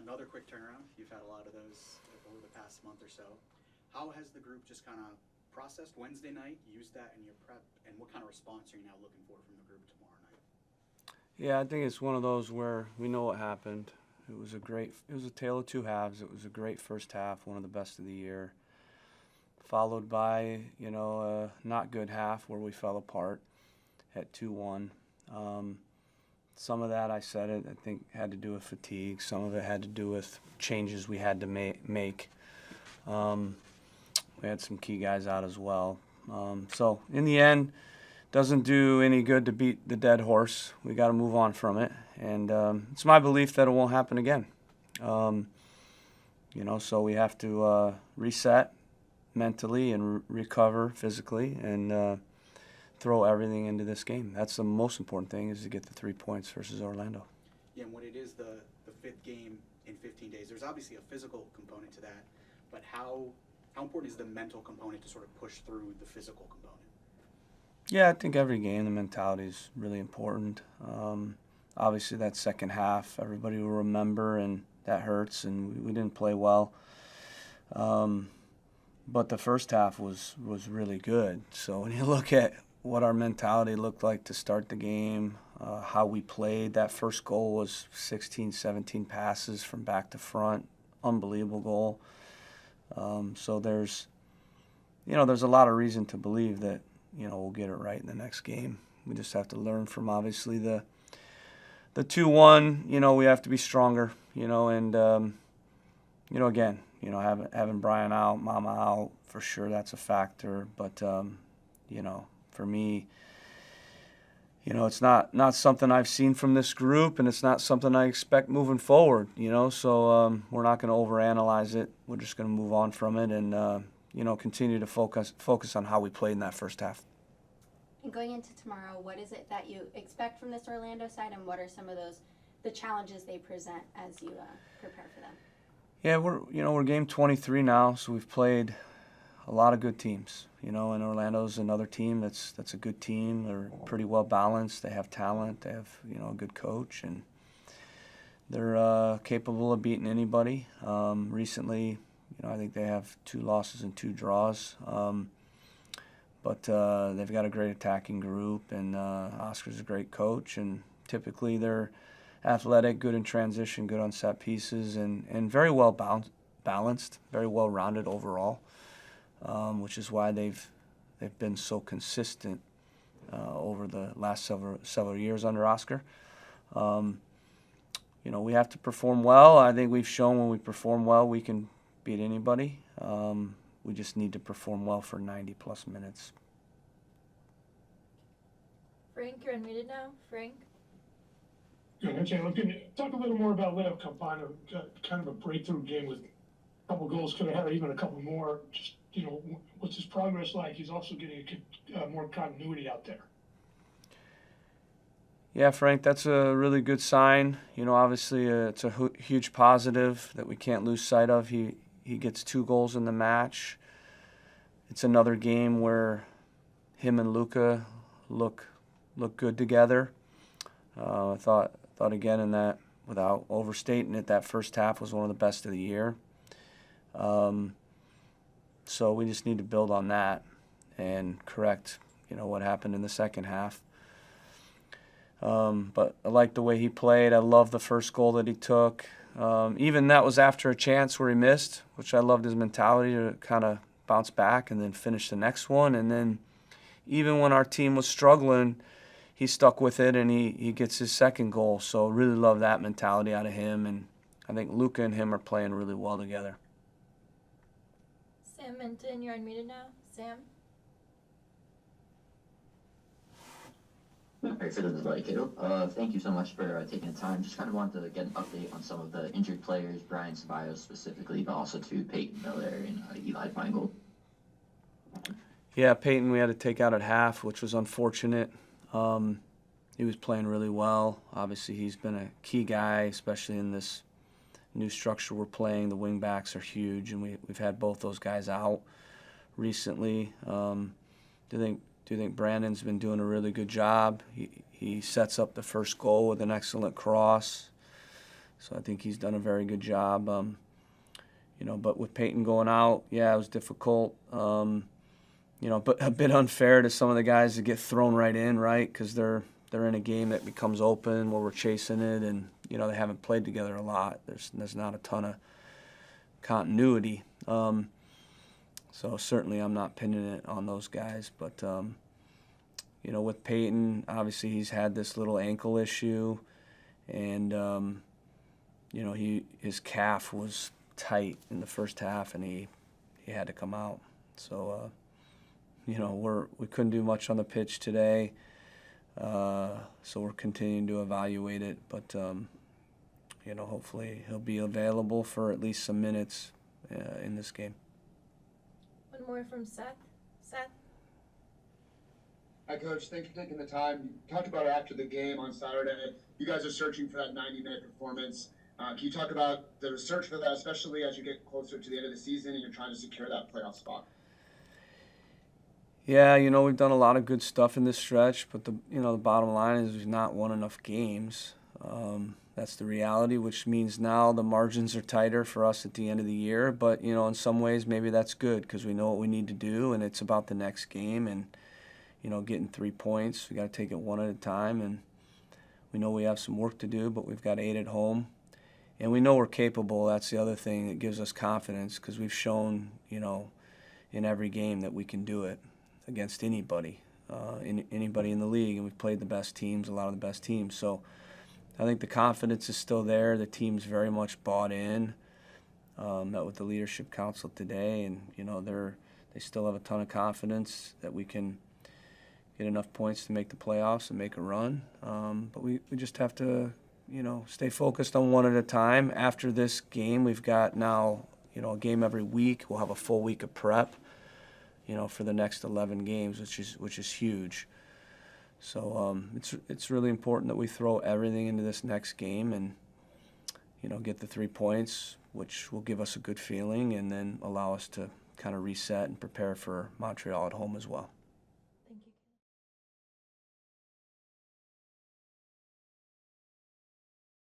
another quick turnaround. You've had a lot of those over the past month or so. How has the group just kind of processed Wednesday night, used that in your prep, and what kind of response are you now looking for from the group tomorrow night? Yeah, I think it's one of those where we know what happened. It was a tale of two halves. It was a great first half, one of the best of the year, followed by, a not good half where we fell apart at 2-1. Some of that, I said it, I think had to do with fatigue. Some of it had to do with changes we had to make. We had some key guys out as well. So in the end, doesn't do any good to beat the dead horse. We got to move on from it, and it's my belief that it won't happen again. So we have to reset mentally and recover physically and throw everything into this game. That's the most important thing, is to get the 3 points versus Orlando. Yeah, and when it is the fifth game in 15 days, there's obviously a physical component to that, but how important is the mental component to sort of push through the physical component? Yeah, I think every game the mentality is really important. Obviously, that second half, everybody will remember, and that hurts, and we didn't play well. But the first half was really good. So when you look at what our mentality looked like to start the game, how we played, that first goal was 16, 17 passes from back to front. Unbelievable goal. So there's a lot of reason to believe that, we'll get it right in the next game. We just have to learn from, obviously, the 2-1. We have to be stronger, and, again, having Brian out, Mama out, for sure that's a factor. But, for me, it's not something I've seen from this group, and it's not something I expect moving forward, So we're not going to overanalyze it. We're just going to move on from it and, continue to focus on how we played in that first half. And going into tomorrow, what is it that you expect from this Orlando side, and what are some of the challenges they present as you prepare for them? Yeah, we're game 23 now, so we've played a lot of good teams. And Orlando's another team that's a good team. They're pretty well balanced. They have talent. They have a good coach, and they're capable of beating anybody. Recently, I think they have 2 losses and 2 draws. But they've got a great attacking group, and Oscar's a great coach, and typically they're athletic, good in transition, good on set pieces, and very well balanced, very well rounded overall, which is why they've been so consistent over the last several years under Oscar. We have to perform well. I think we've shown when we perform well we can beat anybody. We just need to perform well for 90-plus minutes. Frank, you're unmuted now. Frank? Good. Can you talk a little more about Leo Campano? Kind of a breakthrough game with a couple goals, could have had even a couple more. Just, what's his progress like? He's also getting more continuity out there. Yeah, Frank, that's a really good sign. Obviously it's a huge positive that we can't lose sight of. He gets 2 goals in the match. It's another game where him and Luka look good together. I thought again in that, without overstating it, that first half was one of the best of the year. So we just need to build on that and correct, what happened in the second half. But I like the way he played. I love the first goal that he took. Even that was after a chance where he missed, which I loved his mentality to kind of bounce back and then finish the next one. And then even when our team was struggling, he stuck with it and he gets his second goal. So really love that mentality out of him. And I think Luka and him are playing really well together. Sam Minton, you're unmuted now. Sam? Very fit of the right, Kiddo. Thank you so much for taking the time. Just kind of wanted to get an update on some of the injured players, Brian Ceballos specifically, but also to Peyton Miller and Eli Feingold. Yeah, Peyton we had to take out at half, which was unfortunate. He was playing really well. Obviously, he's been a key guy, especially in this new structure we're playing. The wing backs are huge, and we've had both those guys out recently. Do you think Brandon's been doing a really good job? He sets up the first goal with an excellent cross. So I think he's done a very good job. But with Peyton going out, yeah, it was difficult. But a bit unfair to some of the guys that get thrown right in, right? Because they're in a game that becomes open where we're chasing it, and they haven't played together a lot. There's not a ton of continuity. So certainly I'm not pinning it on those guys. But with Peyton, obviously he's had this little ankle issue, and his calf was tight in the first half, and he had to come out. So we couldn't do much on the pitch today, so we're continuing to evaluate it. But hopefully he'll be available for at least some minutes in this game. One more from Seth. Seth? Hi, Coach. Thanks for taking the time. You talked about it after the game on Saturday. You guys are searching for that 90-minute performance. Can you talk about the search for that, especially as you get closer to the end of the season and you're trying to secure that playoff spot? Yeah, we've done a lot of good stuff in this stretch, but the bottom line is we've not won enough games. That's the reality, which means now the margins are tighter for us at the end of the year. But, in some ways maybe that's good because we know what we need to do, and it's about the next game and, getting 3 points. We got to take it one at a time, and we know we have some work to do, but we've got 8 at home. And we know we're capable. That's the other thing that gives us confidence because we've shown, in every game that we can do it against anybody, anybody in the league. And we've played the best teams, a lot of the best teams. So I think the confidence is still there. The team's very much bought in. Met with the leadership council today, and, they still have a ton of confidence that we can get enough points to make the playoffs and make a run. But we just have to stay focused on one at a time. After this game, we've got now, a game every week. We'll have a full week of prep, for the next 11 games, which is huge. So it's really important that we throw everything into this next game and, get the 3 points, which will give us a good feeling and then allow us to kind of reset and prepare for Montreal at home as well.